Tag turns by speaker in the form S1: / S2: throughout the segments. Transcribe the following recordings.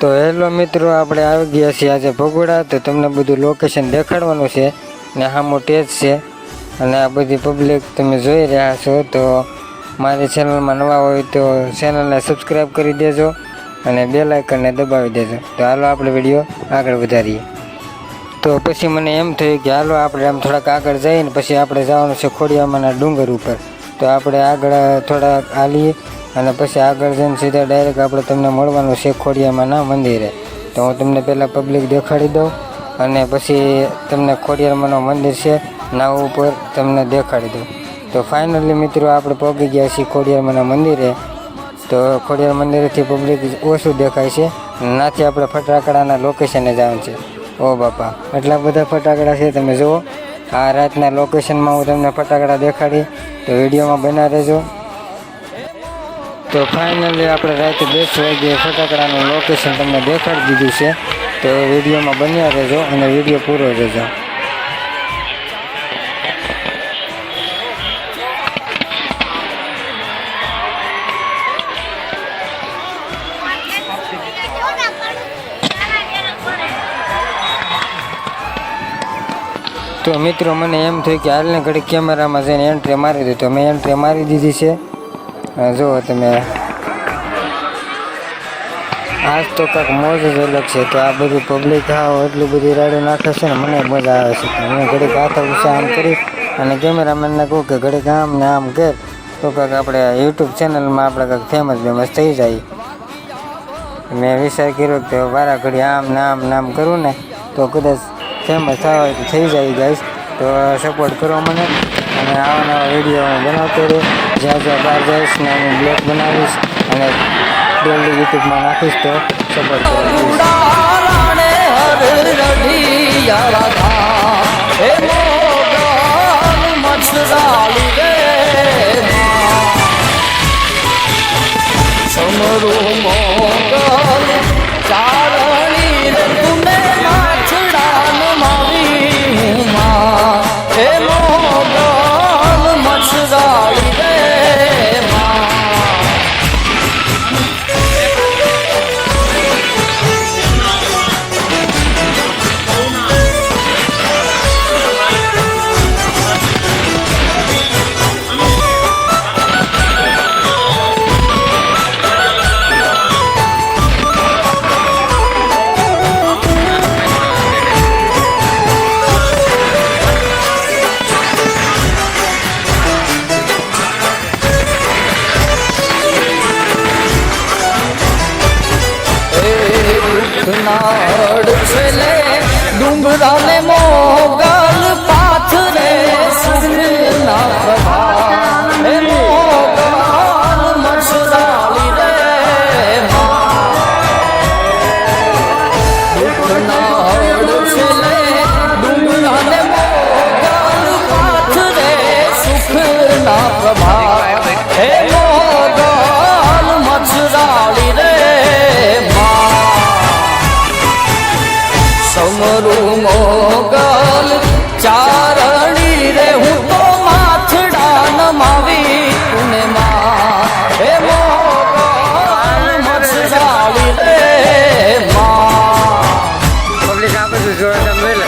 S1: તો હેલો મિત્રો, આપણે આવી ગયા છીએ આજે ભગોડા। તો તમને બધું લોકેશન દેખાડવાનું છે ને સામું ટેજ છે અને આ બધી પબ્લિક તમે જોઈ રહ્યા છો। તો મારી ચેનલમાં નવા હોય તો ચેનલને સબસ્ક્રાઈબ કરી દેજો અને બેલ આઇકનને દબાવી દેજો। તો હાલો આપણે વિડીયો આગળ વધારીએ। તો પછી મને એમ થયું કે હાલો આપણે આમ થોડાક આગળ જઈને પછી આપણે જવાનું છે ખોડિયારમાંના ડુંગર ઉપર। તો આપણે આગળ થોડાક હાલીએ અને પછી આગળ જઈને સીધા ડાયરેક્ટ આપણે તમને મળવાનું છે ખોડિયારમાંના મંદિરે। તો હું તમને પહેલાં પબ્લિક દેખાડી દઉં અને પછી તમને ખોડિયારમાંનું મંદિર છે નાવ ઉપર તમને દેખાડી દઉં। તો ફાઇનલી મિત્રો આપણે પહોંચી ગયા છીએ ખોડિયારમાંના મંદિરે। તો ખોડિયાર મંદિરેથી પબ્લિક ઓછું દેખાય છે, નાથી આપણે ફટાકડાના લોકેશને જવાનું છે। ઓ બાપા, એટલા બધા ફટાકડા છે, તમે જુઓ। આ રાતના લોકેશનમાં હું તમને ફટાકડા દેખાડી, તો વિડીયોમાં બના રહેજો। તો ફાઇનલી આપણે રાતે 10 વાગ્યે ફટાકડાનું લોકેશન તમને દેખાડી દીધું છે। તો વિડીયોમાં બન્યા રહેજો અને વિડીયો પૂરો રહેજો। તો મિત્રો મને એમ થયું કે હાલને ઘડી કેમેરામાં જઈને એન્ટ્રી મારી દઉં। તો મેં એન્ટ્રી મારી દીધી છે। જુઓ તમે, આજ તો કાંઈક મોજ જ અલગ છે। તો આ બધી પબ્લિક એટલી બધી રાડું નાખે છે ને, મને મજા આવે છે। હું ઘડીક હાથ ઉછા આમ કરી અને કેમેરામેનને કહું કે ઘડીક આમ ને આમ કર, તો કાંઈક આપણે યુટ્યુબ ચેનલમાં આપણે કાંઈક ફેમસ થઈ જાય। મેં વિચાર કર્યો કે વારા ઘડી આમ ને આમ કરું ને તો કદાચ ફેમસ થવા હોય તો થઈ જાય ગાઈસ। તો સપોર્ટ કરો મને અને આવા નવા વિડીયો હું બનાવતો રહું। જ્યાં જ્યાં બહાર જઈશ ને હું બ્લોગ બનાવીશ અને ડેલી યુટ્યુબમાં નાખીશ। તો સપોર્ટ કરો।
S2: ડુંગરા ને મોગલ પાથરે સુખના પ્રભા હે મોગલ મસરાલી રે ડુંગરા ને મોગલ પાથરે સુખના પ્રભા હે મોગલ મસરાલી રે સમરૂ મોગલ ચારણી રે હું તો માથડા નમાવી તુને માં હે મોગલ મસરાળી રે માં।
S1: પબ્લિક આ બધું જોડે તમે લે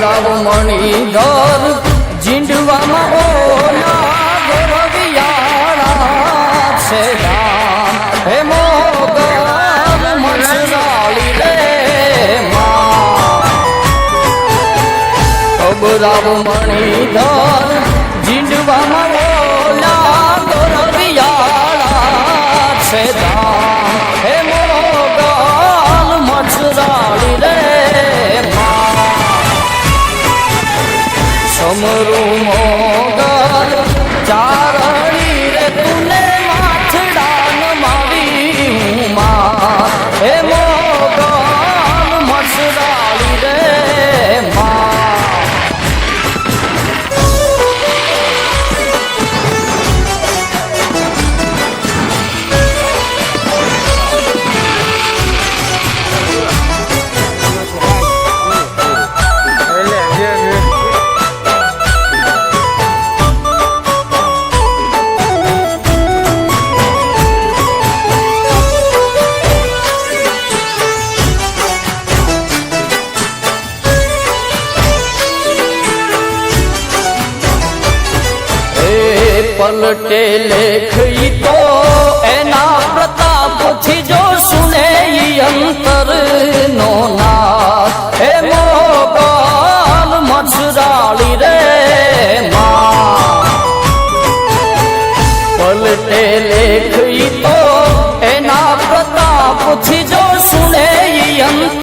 S2: રાવ મણિધર જીંડવામાં ઓલા ગોરવિયાળા છે રામ હે મોગલ મસરાળી રે માં। રાવ મણિધર જીંડવામાં ઓલા ગોરવિયાળા છે રામ હે મોગલ મસરાળી રે સમરૂ મોગલ ચારણી રે તુને માથડા નમાવી માં હે મોગલ મસરાળી રે માં। પલટે લેખ ઈ તો એના પ્રતાપથી